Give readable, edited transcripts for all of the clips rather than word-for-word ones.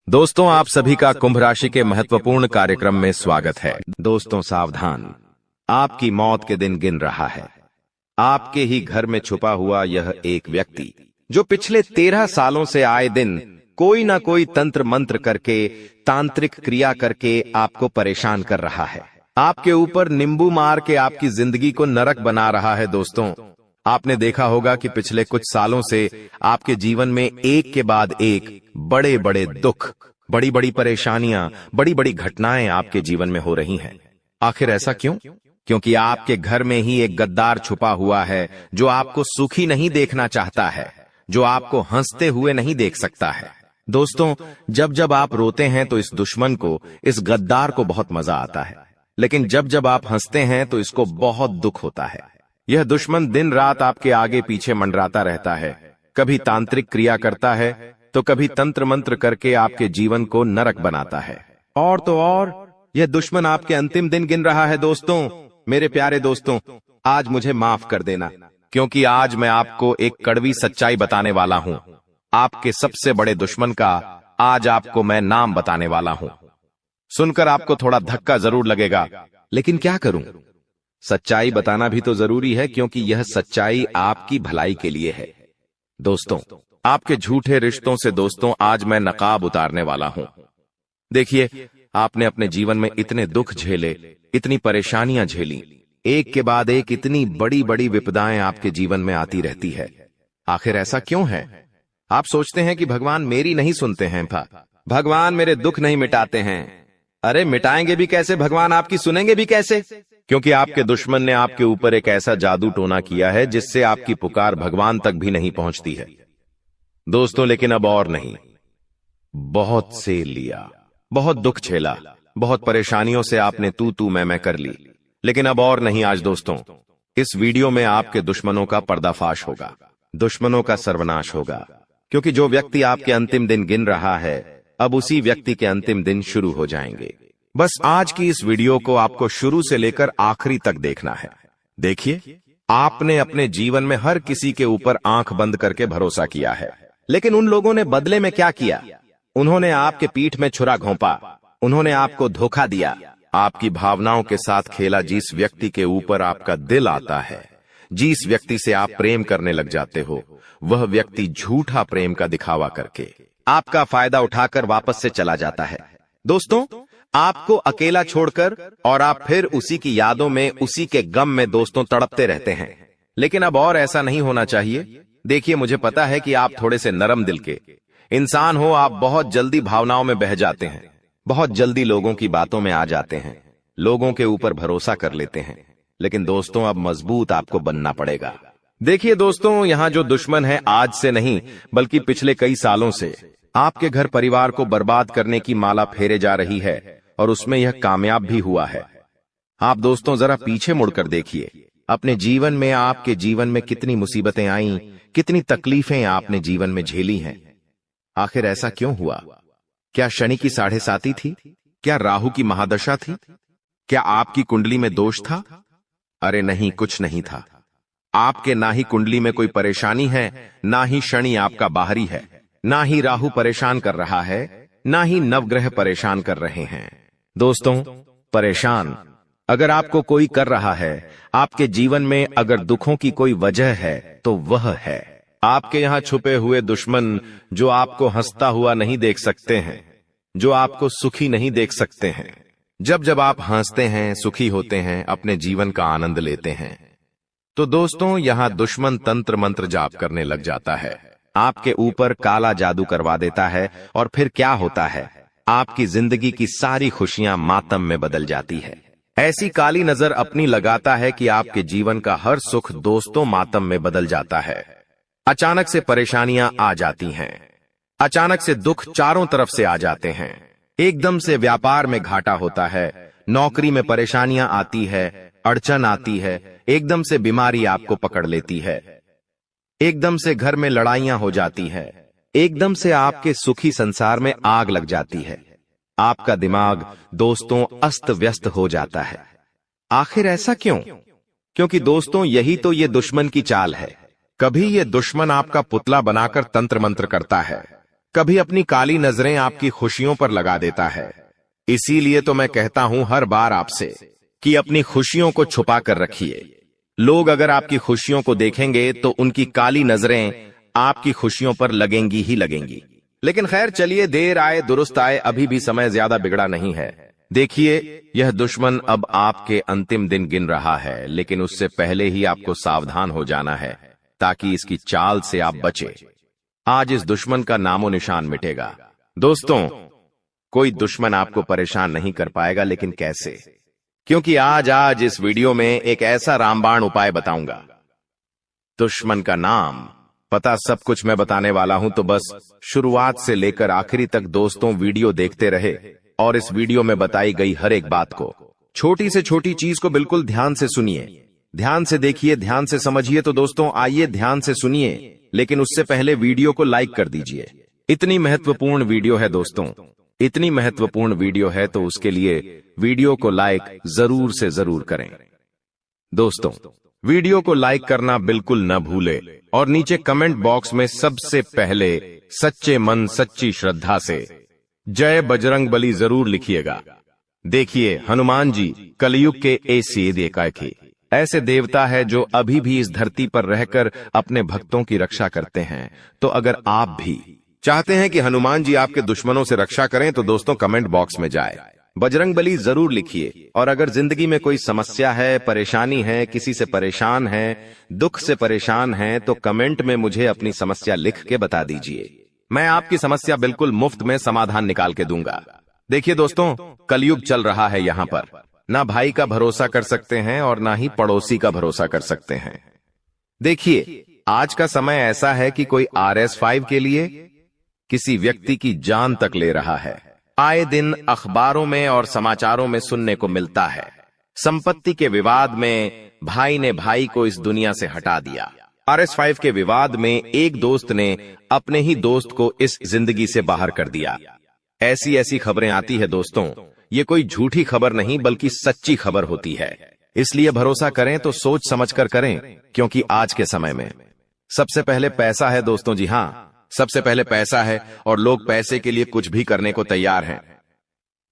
दोस्तों, आप सभी का कुंभ राशि के महत्वपूर्ण कार्यक्रम में स्वागत है। दोस्तों सावधान, आपकी मौत के दिन गिन रहा है। आपके ही घर में छुपा हुआ यह एक व्यक्ति जो पिछले 13 सालों से आए दिन कोई ना कोई तंत्र मंत्र करके, तांत्रिक क्रिया करके आपको परेशान कर रहा है। आपके ऊपर नींबू मार के आपकी जिंदगी को नरक बना रहा है। दोस्तों, आपने देखा होगा कि पिछले कुछ सालों से आपके जीवन में एक के बाद एक बड़े बड़े दुख, बड़ी बड़ी परेशानियां, बड़ी बड़ी घटनाएं आपके जीवन में हो रही हैं। आखिर ऐसा क्यों? क्योंकि आपके घर में ही एक गद्दार छुपा हुआ है जो आपको सुखी नहीं देखना चाहता है, जो आपको हंसते हुए नहीं देख सकता है। दोस्तों, जब जब आप रोते हैं तो इस दुश्मन को, इस गद्दार को बहुत मजा आता है, लेकिन जब जब आप हंसते हैं तो इसको बहुत दुख होता है। यह दुश्मन दिन रात आपके आगे पीछे मंडराता रहता है, कभी तांत्रिक क्रिया करता है तो कभी तंत्र मंत्र करके आपके जीवन को नरक बनाता है। और तो और यह दुश्मन आपके अंतिम दिन गिन रहा है। दोस्तों, मेरे प्यारे दोस्तों, आज मुझे माफ कर देना, क्योंकि आज मैं आपको एक कड़वी सच्चाई बताने वाला हूं। आपके सबसे बड़े दुश्मन का आज आपको मैं नाम बताने वाला हूं। सुनकर आपको थोड़ा धक्का जरूर लगेगा, लेकिन क्या करूं, सच्चाई बताना भी तो जरूरी है, क्योंकि यह सच्चाई आपकी भलाई के लिए है। दोस्तों, आपके झूठे रिश्तों से दोस्तों आज मैं नकाब उतारने वाला हूं। देखिए, आपने अपने जीवन में इतने दुख झेले, इतनी परेशानियां झेली, एक के बाद एक इतनी बड़ी बड़ी विपदाएं आपके जीवन में आती रहती है। आखिर ऐसा क्यों है? आप सोचते हैं कि भगवान मेरी नहीं सुनते हैं, भगवान मेरे दुख नहीं मिटाते हैं। अरे मिटाएंगे भी कैसे, भगवान आपकी सुनेंगे भी कैसे? क्योंकि आपके दुश्मन ने आपके ऊपर एक ऐसा जादू टोना किया है जिससे आपकी पुकार भगवान तक भी नहीं पहुंचती है। दोस्तों, लेकिन अब और नहीं। बहुत से लिया, बहुत दुख झेला, बहुत परेशानियों से आपने तू मैं कर ली, लेकिन अब और नहीं। आज दोस्तों, इस वीडियो में आपके दुश्मनों का पर्दाफाश होगा, दुश्मनों का सर्वनाश होगा, क्योंकि जो व्यक्ति आपके अंतिम दिन गिन रहा है, अब उसी व्यक्ति के अंतिम दिन शुरू हो जाएंगे। बस आज की इस वीडियो को आपको शुरू से लेकर आखिरी तक देखना है। देखिए, आपने अपने जीवन में हर किसी के ऊपर आंख बंद करके भरोसा किया है, लेकिन उन लोगों ने बदले में क्या किया? उन्होंने आपके पीठ में छुरा घोंपा, उन्होंने आपको धोखा दिया, आपकी भावनाओं के साथ खेला। जिस व्यक्ति के ऊपर आपका दिल आता है, जिस व्यक्ति से आप प्रेम करने लग जाते हो, वह व्यक्ति झूठा प्रेम का दिखावा करके आपका फायदा उठाकर वापस से चला जाता है। दोस्तों, आपको अकेला छोड़कर, और आप फिर उसी की यादों में, उसी के गम में दोस्तों तड़पते रहते हैं। लेकिन अब और ऐसा नहीं होना चाहिए। देखिए, मुझे पता है कि आप थोड़े से नरम दिल के इंसान हो, आप बहुत जल्दी भावनाओं में बह जाते हैं, बहुत जल्दी लोगों की बातों में आ जाते हैं, लोगों के ऊपर भरोसा कर लेते हैं। लेकिन दोस्तों, अब मजबूत आपको बनना पड़ेगा। देखिए दोस्तों, यहां जो दुश्मन है, आज से नहीं बल्कि पिछले कई सालों से आपके घर परिवार को बर्बाद करने की माला फेरे जा रही है, और उसमें यह कामयाब भी हुआ है। आप दोस्तों जरा पीछे मुड़कर देखिए, अपने जीवन में, आपके जीवन में कितनी मुसीबतें आईं, कितनी तकलीफें आपने जीवन में झेली हैं। आखिर ऐसा क्यों हुआ? क्या शनि की 7.5 थी? क्या राहु की महादशा थी? क्या आपकी कुंडली में दोष था? अरे नहीं, कुछ नहीं था। आपके ना ही कुंडली में कोई परेशानी है, ना ही शनि आपका बाहरी है, ना ही राहु परेशान कर रहा है, ना ही नवग्रह परेशान कर रहे हैं। दोस्तों, परेशान अगर आपको कोई कर रहा है, आपके जीवन में अगर दुखों की कोई वजह है, तो वह है आपके यहां छुपे हुए दुश्मन, जो आपको हंसता हुआ नहीं देख सकते हैं, जो आपको सुखी नहीं देख सकते हैं। जब जब आप हंसते हैं, सुखी होते हैं, अपने जीवन का आनंद लेते हैं, तो दोस्तों यहां दुश्मन तंत्र मंत्र जाप करने लग जाता है, आपके ऊपर काला जादू करवा देता है। और फिर क्या होता है? आपकी जिंदगी की सारी खुशियां मातम में बदल जाती है। ऐसी काली नजर अपनी लगाता है कि आपके जीवन का हर सुख दोस्तों मातम में बदल जाता है। अचानक से परेशानियां आ जाती हैं, अचानक से दुख चारों तरफ से आ जाते हैं, एकदम से व्यापार में घाटा होता है, नौकरी में परेशानियां आती है, अड़चन आती है, एकदम से बीमारी आपको पकड़ लेती है, एकदम से घर में लड़ाइयां हो जाती है, एकदम से आपके सुखी संसार में आग लग जाती है। आपका दिमाग दोस्तों अस्त व्यस्त हो जाता है। आखिर ऐसा क्यों? क्योंकि दोस्तों यही तो ये दुश्मन की चाल है। कभी ये दुश्मन आपका पुतला बनाकर तंत्र मंत्र करता है, कभी अपनी काली नजरें आपकी खुशियों पर लगा देता है। इसीलिए तो मैं कहता हूं हर बार आपसे कि अपनी खुशियों को छुपा कर रखिए। लोग अगर आपकी खुशियों को देखेंगे तो उनकी काली नजरें आपकी खुशियों पर लगेंगी ही लगेंगी। लेकिन खैर चलिए, देर आए दुरुस्त आए, अभी भी समय ज्यादा बिगड़ा नहीं है। देखिए, यह दुश्मन अब आपके अंतिम दिन गिन रहा है, लेकिन उससे पहले ही आपको सावधान हो जाना है ताकि इसकी चाल से आप बचे। आज इस दुश्मन का नामो निशान मिटेगा। दोस्तों, कोई दुश्मन आपको परेशान नहीं कर पाएगा, लेकिन कैसे? क्योंकि आज इस वीडियो में एक ऐसा रामबाण उपाय बताऊंगा। दुश्मन का नाम, पता, सब कुछ मैं बताने वाला हूं, तो बस शुरुआत से लेकर आखिरी तक दोस्तों वीडियो देखते रहे और इस वीडियो में बताई गई हर एक बात को, छोटी से छोटी चीज को बिल्कुल ध्यान से सुनिए, ध्यान से देखिए, ध्यान से समझिए। तो दोस्तों आइए ध्यान से सुनिए, लेकिन उससे पहले वीडियो को लाइक कर दीजिए। इतनी महत्वपूर्ण वीडियो है दोस्तों, इतनी महत्वपूर्ण वीडियो है, तो उसके लिए वीडियो को लाइक जरूर से जरूर करें। दोस्तों, वीडियो को लाइक करना बिल्कुल न भूले और नीचे कमेंट बॉक्स में सबसे पहले सच्चे मन सच्ची श्रद्धा से जय बजरंगबली जरूर लिखिएगा। देखिए, हनुमान जी कलयुग के ऐसे देवता है जो अभी भी इस धरती पर रहकर अपने भक्तों की रक्षा करते हैं। तो अगर आप भी चाहते हैं कि हनुमान जी आपके दुश्मनों से रक्षा करें, तो दोस्तों कमेंट बॉक्स में जाए बजरंगबली जरूर लिखिए। और अगर जिंदगी में कोई समस्या है, परेशानी है, किसी से परेशान है, दुख से परेशान है, तो कमेंट में मुझे अपनी समस्या लिख के बता दीजिए। मैं आपकी समस्या बिल्कुल मुफ्त में समाधान निकाल के दूंगा। देखिए दोस्तों, कलयुग चल रहा है, यहाँ पर ना भाई का भरोसा कर सकते हैं और ना ही पड़ोसी का भरोसा कर सकते हैं। देखिए, आज का समय ऐसा है कि कोई RS5 के लिए किसी व्यक्ति की जान तक ले रहा है। आए दिन अखबारों में और समाचारों में सुनने को मिलता है, संपत्ति के विवाद में भाई ने भाई को इस दुनिया से हटा दिया। RS5 के विवाद में एक दोस्त ने अपने ही दोस्त को इस जिंदगी से बाहर कर दिया। ऐसी ऐसी खबरें आती है दोस्तों, ये कोई झूठी खबर नहीं बल्कि सच्ची खबर होती है। इसलिए भरोसा करें तो सोच समझ कर करें, क्योंकि आज के समय में सबसे पहले पैसा है दोस्तों। जी हाँ, सबसे पहले पैसा है और लोग पैसे के लिए कुछ भी करने को तैयार हैं।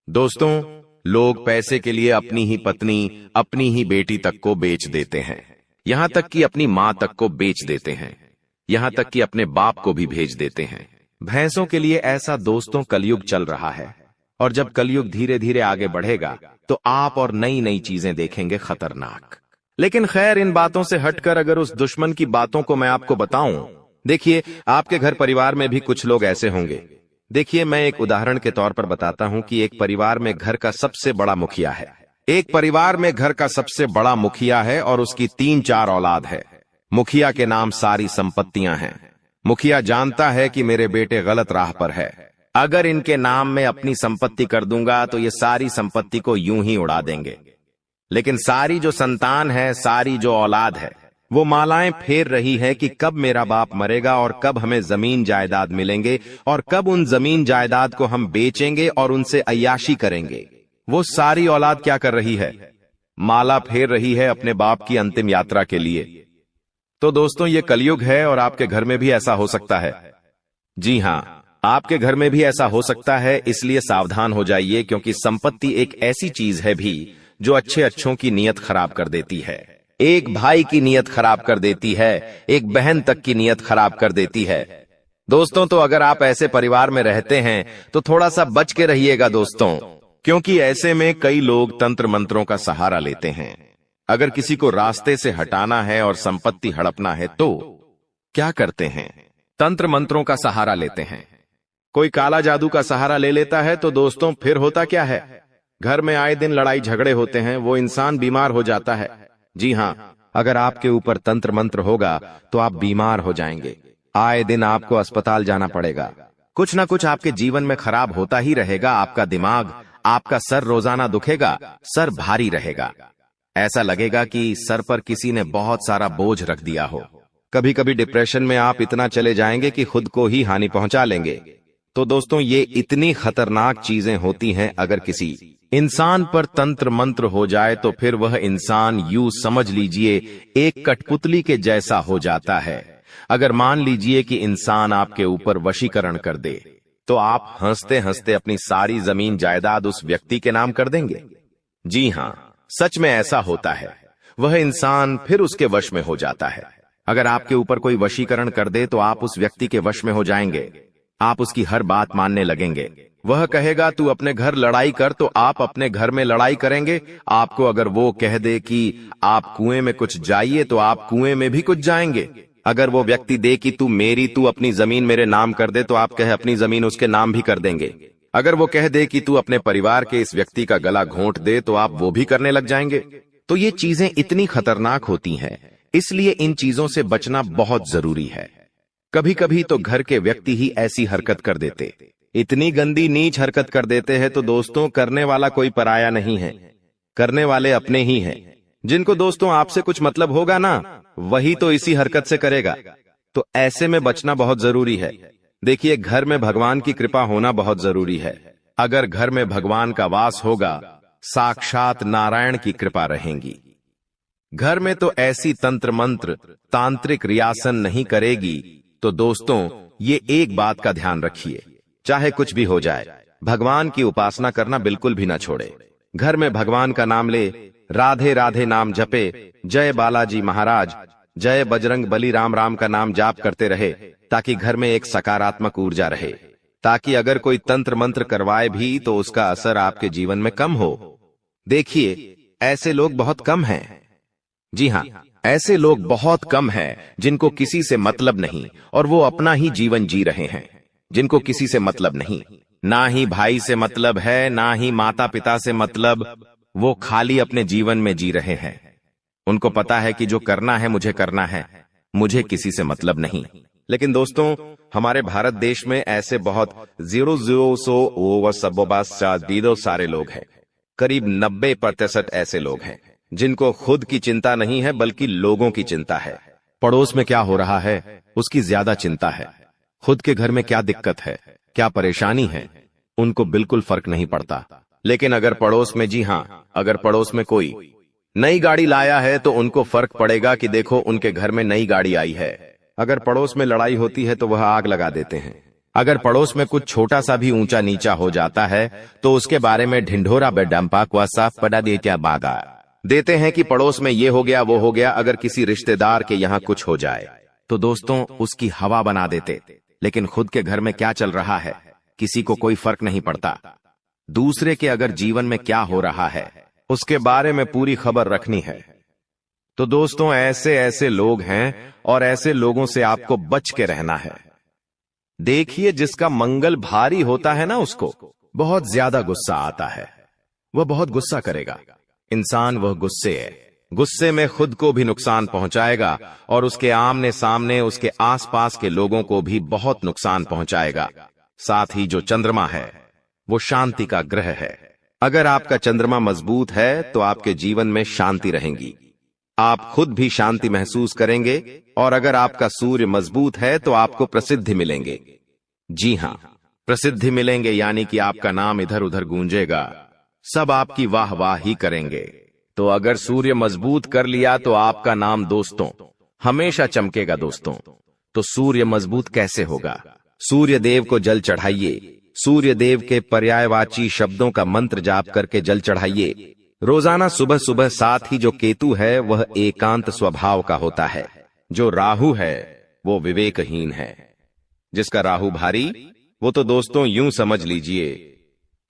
दोस्तों, लोग पैसे के लिए अपनी ही पत्नी, अपनी ही बेटी तक को बेच देते हैं, यहां तक कि अपनी मां तक को बेच देते हैं, यहां तक कि अपने बाप को भी भेज देते हैं भैंसों के लिए। ऐसा दोस्तों कलयुग चल रहा है, और जब कलयुग धीरे धीरे आगे बढ़ेगा तो आप और नई नई चीजें देखेंगे खतरनाक। लेकिन खैर, इन बातों से हटकर अगर उस दुश्मन की बातों को मैं आपको बताऊं, देखिए, आपके घर परिवार में भी कुछ लोग ऐसे होंगे। देखिए, मैं एक उदाहरण के तौर पर बताता हूं कि एक परिवार में घर का सबसे बड़ा मुखिया है। एक परिवार में घर का सबसे बड़ा मुखिया है और उसकी 3-4 औलाद है। मुखिया के नाम सारी संपत्तियां हैं। मुखिया जानता है कि मेरे बेटे गलत राह पर है, अगर इनके नाम में अपनी संपत्ति कर दूंगा तो ये सारी संपत्ति को यूं ही उड़ा देंगे। लेकिन सारी जो संतान है, सारी जो औलाद है, वो मालाएं फेर रही है कि कब मेरा बाप मरेगा और कब हमें जमीन जायदाद मिलेंगे और कब उन जमीन जायदाद को हम बेचेंगे और उनसे अय्याशी करेंगे। वो सारी औलाद क्या कर रही है? माला फेर रही है अपने बाप की अंतिम यात्रा के लिए। तो दोस्तों, ये कलयुग है और आपके घर में भी ऐसा हो सकता है। जी हां, आपके घर में भी ऐसा हो सकता है, इसलिए सावधान हो जाइए, क्योंकि संपत्ति एक ऐसी चीज है भी जो अच्छे अच्छों की नीयत खराब कर देती है। एक भाई की नीयत खराब कर देती है, एक बहन तक की नीयत खराब कर देती है। दोस्तों, तो अगर आप ऐसे परिवार में रहते हैं तो थोड़ा सा बच के रहिएगा दोस्तों, क्योंकि ऐसे में कई लोग तंत्र मंत्रों का सहारा लेते हैं। अगर किसी को रास्ते से हटाना है और संपत्ति हड़पना है तो क्या करते हैं? तंत्र मंत्रों का सहारा लेते हैं। कोई काला जादू का सहारा ले लेता है तो दोस्तों फिर होता क्या है? घर में आए दिन लड़ाई झगड़े होते हैं, वो इंसान बीमार हो जाता है। जी हां, अगर आपके ऊपर तंत्र मंत्र होगा तो आप बीमार हो जाएंगे। आए दिन आपको अस्पताल जाना पड़ेगा। कुछ ना कुछ आपके जीवन में खराब होता ही रहेगा। आपका दिमाग, आपका सर रोजाना दुखेगा, सर भारी रहेगा। ऐसा लगेगा कि सर पर किसी ने बहुत सारा बोझ रख दिया हो। कभी कभी डिप्रेशन में आप इतना चले जाएंगे कि खुद को ही हानि पहुंचा लेंगे। तो दोस्तों, ये इतनी खतरनाक चीजें होती हैं। अगर किसी इंसान पर तंत्र मंत्र हो जाए तो फिर वह इंसान यूं समझ लीजिए एक कठपुतली के जैसा हो जाता है। अगर मान लीजिए कि इंसान आपके ऊपर वशीकरण कर दे, तो आप हंसते हंसते अपनी सारी जमीन जायदाद उस व्यक्ति के नाम कर देंगे। जी हां, सच में ऐसा होता है। वह इंसान फिर उसके वश में हो जाता है। अगर आपके ऊपर कोई वशीकरण कर दे तो आप उस व्यक्ति के वश में हो जाएंगे। आप उसकी हर बात मानने लगेंगे। वह कहेगा तू अपने घर लड़ाई कर, तो आप अपने घर में लड़ाई करेंगे। आपको अगर वो कह दे कि आप कुएं में कुछ जाइए, तो आप कुएं में भी कुछ जाएंगे। अगर वो व्यक्ति दे कि तू अपनी जमीन मेरे नाम कर दे, तो आप कहे अपनी जमीन उसके नाम भी कर देंगे। अगर वो कह दे कि तू अपने परिवार के इस व्यक्ति का गला घोंट दे, तो आप वो भी करने लग जाएंगे। तो ये चीजें इतनी खतरनाक होती हैं, इसलिए इन चीजों से बचना बहुत जरूरी है। कभी कभी तो घर के व्यक्ति ही ऐसी हरकत कर देते, इतनी गंदी नीच हरकत कर देते हैं, तो दोस्तों करने वाला कोई पराया नहीं है, करने वाले अपने ही हैं। जिनको दोस्तों आपसे कुछ मतलब होगा ना, वही तो इसी हरकत से करेगा। तो ऐसे में बचना बहुत जरूरी है। देखिए, घर में भगवान की कृपा होना बहुत जरूरी है। अगर घर में भगवान का वास होगा, साक्षात नारायण की कृपा रहेगी। घर में तो ऐसी तंत्र मंत्र तांत्रिक रियासन नहीं करेगी। तो दोस्तों ये एक बात का ध्यान रखिए, चाहे कुछ भी हो जाए, भगवान की उपासना करना बिल्कुल भी ना छोड़े। घर में भगवान का नाम ले, राधे राधे नाम जपे, जय बालाजी महाराज, जय बजरंग बली, राम राम का नाम जाप करते रहे, ताकि घर में एक सकारात्मक ऊर्जा रहे, ताकि अगर कोई तंत्र मंत्र करवाए भी तो उसका असर आपके जीवन में कम हो। देखिए, ऐसे लोग बहुत कम हैं। जी हां, ऐसे लोग बहुत कम हैं जिनको किसी से मतलब नहीं और वो अपना ही जीवन जी रहे हैं। जिनको किसी से मतलब नहीं, ना ही भाई से मतलब है, ना ही माता पिता से मतलब, वो खाली अपने जीवन में जी रहे हैं। उनको पता है कि जो करना है मुझे करना है, मुझे किसी से मतलब नहीं। लेकिन दोस्तों, हमारे भारत देश में ऐसे बहुत 0.0 सारे लोग हैं। करीब 90% ऐसे लोग हैं जिनको खुद की चिंता नहीं है, बल्कि लोगों की चिंता है। पड़ोस में क्या हो रहा है उसकी ज्यादा चिंता है। खुद के घर में क्या दिक्कत है, क्या परेशानी है, उनको बिल्कुल फर्क नहीं पड़ता। लेकिन अगर पड़ोस में, जी हां, अगर पड़ोस में कोई नई गाड़ी लाया है तो उनको फर्क पड़ेगा कि देखो उनके घर में नई गाड़ी आई है। अगर पड़ोस में लड़ाई होती है तो वह आग लगा देते हैं। अगर पड़ोस में कुछ छोटा सा भी ऊंचा नीचा हो जाता है तो उसके बारे में ढिंढोरा बेडम्पा कुआ साफ पड़ा देता बागा देते हैं कि पड़ोस में ये हो गया वो हो गया। अगर किसी रिश्तेदार के यहाँ कुछ हो जाए तो दोस्तों उसकी हवा बना देते। लेकिन खुद के घर में क्या चल रहा है किसी को कोई फर्क नहीं पड़ता। दूसरे के अगर जीवन में क्या हो रहा है उसके बारे में पूरी खबर रखनी है। तो दोस्तों ऐसे ऐसे लोग हैं और ऐसे लोगों से आपको बच के रहना है। देखिए, जिसका मंगल भारी होता है ना, उसको बहुत ज्यादा गुस्सा आता है, वह बहुत गुस्सा करेगा। इंसान वह गुस्से में खुद को भी नुकसान पहुंचाएगा और उसके आमने सामने उसके आसपास के लोगों को भी बहुत नुकसान पहुंचाएगा। साथ ही जो चंद्रमा है वो शांति का ग्रह है। अगर आपका चंद्रमा मजबूत है तो आपके जीवन में शांति रहेगी, आप खुद भी शांति महसूस करेंगे। और अगर आपका सूर्य मजबूत है तो आपको प्रसिद्धि मिलेंगे। जी हां, प्रसिद्धि मिलेंगे, यानी कि आपका नाम इधर उधर गूंजेगा, सब आपकी वाह वाह ही करेंगे। तो अगर सूर्य मजबूत कर लिया तो आपका नाम दोस्तों हमेशा चमकेगा। दोस्तों, तो सूर्य मजबूत कैसे होगा? सूर्य देव को जल चढ़ाइए, सूर्य देव के पर्यायवाची शब्दों का मंत्र जाप करके जल चढ़ाइए रोजाना सुबह सुबह। साथ ही जो केतु है वह एकांत स्वभाव का होता है, जो राहु है वो विवेकहीन है। जिसका राहु भारी वो तो दोस्तों यूं समझ लीजिए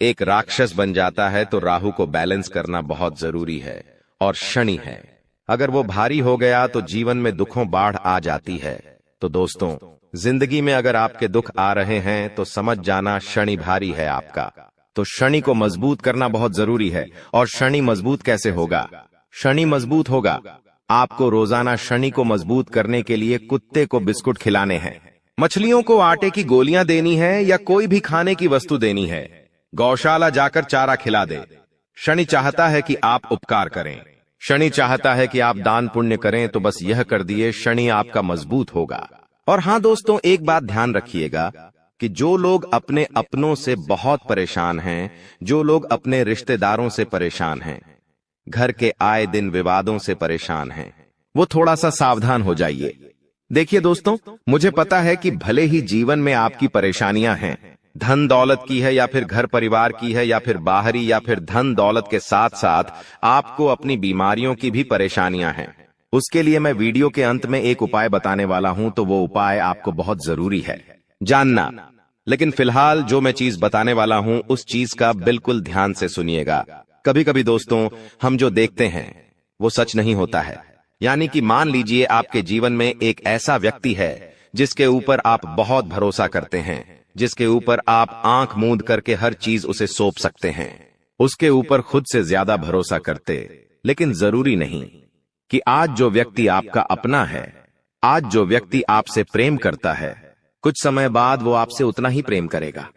एक राक्षस बन जाता है। तो राहु को बैलेंस करना बहुत जरूरी है। और शनि है, अगर वो भारी हो गया तो जीवन में दुखों बाढ़ आ जाती है। तो दोस्तों जिंदगी में अगर आपके दुख आ रहे हैं तो समझ जाना शनि भारी है आपका। तो शनि को मजबूत करना बहुत जरूरी है। और शनि मजबूत कैसे होगा? शनि मजबूत होगा, आपको रोजाना शनि को मजबूत करने के लिए कुत्ते को बिस्कुट खिलाने हैं, मछलियों को आटे की गोलियां देनी है, या कोई भी खाने की वस्तु देनी है। गौशाला जाकर चारा खिला दे। शनि चाहता है कि आप उपकार करें, शनि चाहता है कि आप दान पुण्य करें। तो बस यह कर दिए, शनि आपका मजबूत होगा। और हां दोस्तों, एक बात ध्यान रखिएगा कि जो लोग अपने अपनों से बहुत परेशान हैं, जो लोग अपने रिश्तेदारों से परेशान हैं, घर के आए दिन विवादों से परेशान हैं, वो थोड़ा सा सावधान हो जाइए। देखिए दोस्तों, मुझे पता है कि भले ही जीवन में आपकी परेशानियां हैं, धन दौलत की है या फिर घर परिवार की है या फिर बाहरी या फिर धन दौलत के साथ साथ आपको अपनी बीमारियों की भी परेशानियां हैं। उसके लिए मैं वीडियो के अंत में एक उपाय बताने वाला हूं, तो वो उपाय आपको बहुत जरूरी है जानना। लेकिन फिलहाल जो मैं चीज बताने वाला हूं उस चीज का बिल्कुल ध्यान से सुनिएगा। कभी कभी दोस्तों हम जो देखते हैं वो सच नहीं होता है। यानी कि मान लीजिए आपके जीवन में एक ऐसा व्यक्ति है जिसके ऊपर आप बहुत भरोसा करते हैं, जिसके ऊपर आप आंख मूंद करके हर चीज उसे सौंप सकते हैं, उसके ऊपर खुद से ज्यादा भरोसा करते। लेकिन जरूरी नहीं कि आज जो व्यक्ति आपका अपना है, आज जो व्यक्ति आपसे प्रेम करता है, कुछ समय बाद वो आपसे उतना ही प्रेम करेगा।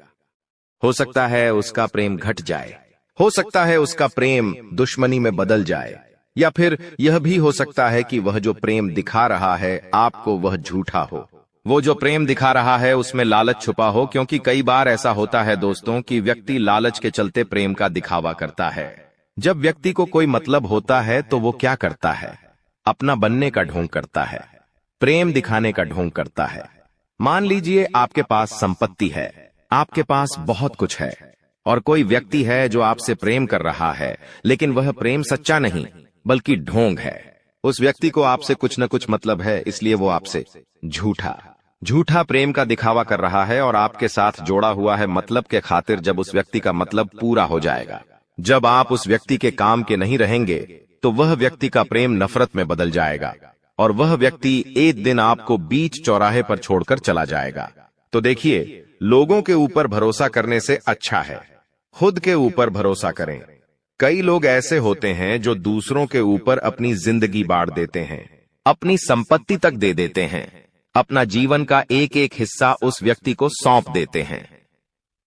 हो सकता है उसका प्रेम घट जाए, हो सकता है उसका प्रेम दुश्मनी में बदल जाए, या फिर यह भी हो सकता है कि वह जो प्रेम दिखा रहा है आपको वह झूठा हो। वो जो प्रेम दिखा रहा है उसमें लालच छुपा हो, क्योंकि कई बार ऐसा होता है दोस्तों कि व्यक्ति लालच के चलते प्रेम का दिखावा करता है। जब व्यक्ति को कोई मतलब होता है तो वो क्या करता है? अपना बनने का ढोंग करता है, प्रेम दिखाने का ढोंग करता है। मान लीजिए आपके पास संपत्ति है, आपके पास बहुत कुछ है, और कोई व्यक्ति है जो आपसे प्रेम कर रहा है, लेकिन वह प्रेम सच्चा नहीं बल्कि ढोंग है। उस व्यक्ति को आपसे कुछ न कुछ मतलब है, इसलिए वो आपसे झूठा प्रेम का दिखावा कर रहा है और आपके साथ जोड़ा हुआ है मतलब के खातिर। जब उस व्यक्ति का मतलब पूरा हो जाएगा, जब आप उस व्यक्ति के काम के नहीं रहेंगे, तो वह व्यक्ति का प्रेम नफरत में बदल जाएगा और वह व्यक्ति एक दिन आपको बीच चौराहे पर छोड़कर चला जाएगा। तो देखिए, लोगों के ऊपर भरोसा करने से अच्छा है खुद के ऊपर भरोसा करें। कई लोग ऐसे होते हैं जो दूसरों के ऊपर अपनी जिंदगी बांट देते हैं, अपनी संपत्ति तक दे देते हैं, अपना जीवन का एक एक हिस्सा उस व्यक्ति को सौंप देते हैं।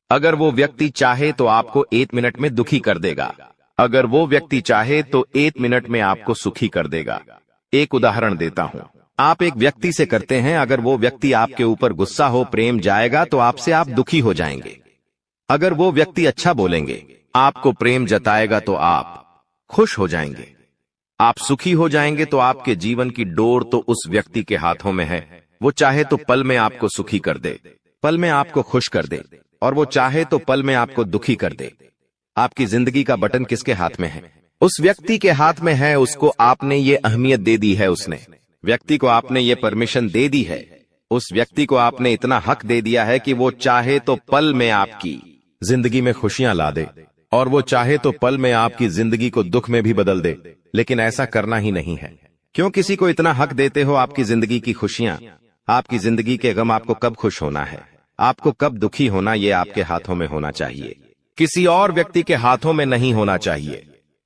अगर वो व्यक्ति चाहे तो आपको 1 मिनट में दुखी कर देगा, अगर वो व्यक्ति चाहे तो 1 मिनट में आपको सुखी कर देगा। एक उदाहरण देता हूं, आप एक व्यक्ति से करते हैं, अगर वो व्यक्ति आपके ऊपर गुस्सा हो, प्रेम जाएगा तो आपसे आप दुखी हो जाएंगे। अगर वो व्यक्ति अच्छा बोलेंगे, आपको प्रेम जताएगा तो आप खुश हो जाएंगे, आप सुखी हो जाएंगे। तो आपके जीवन की डोर तो उस व्यक्ति के हाथों में है। वो चाहे तो पल में आपको सुखी कर दे, पल में आपको खुश कर दे, और वो चाहे तो पल में आपको दुखी कर दे। आपकी जिंदगी का बटन किसके हाथ में है? उस व्यक्ति के हाथ में है। उसको आपने ये अहमियत दे दी है, उसने व्यक्ति को आपने ये परमिशन दे दी है, उस व्यक्ति को आपने इतना हक दे दिया है कि वो चाहे तो पल में आपकी जिंदगी में खुशियां ला दे, और वो चाहे तो पल में आपकी जिंदगी को दुख में भी बदल दे। लेकिन ऐसा करना ही नहीं है। क्यों किसी को इतना हक देते हो आपकी जिंदगी की खुशियां, आपकी जिंदगी के गम? आपको कब खुश होना है, आपको कब दुखी होना, ये आपके हाथों में होना चाहिए, किसी और व्यक्ति के हाथों में नहीं होना चाहिए।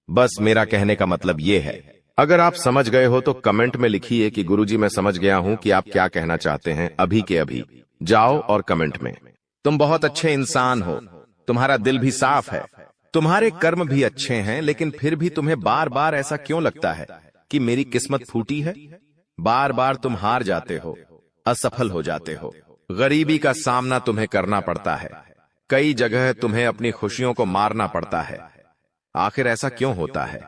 बस मेरा कहने का मतलब ये है। अगर आप समझ गए हो तो कमेंट में लिखिए कि गुरुजी मैं समझ गया हूं कि आप क्या कहना चाहते हैं। अभी के अभी जाओ और कमेंट में, तुम बहुत अच्छे इंसान हो, तुम्हारा दिल भी साफ है, तुम्हारे कर्म भी अच्छे हैं, लेकिन फिर भी तुम्हें बार बार ऐसा क्यों लगता है कि मेरी किस्मत फूटी है? बार बार तुम हार जाते हो, असफल हो जाते हो, गरीबी का सामना तुम्हें करना पड़ता है, कई जगह तुम्हें अपनी खुशियों को मारना पड़ता है। आखिर ऐसा क्यों होता है?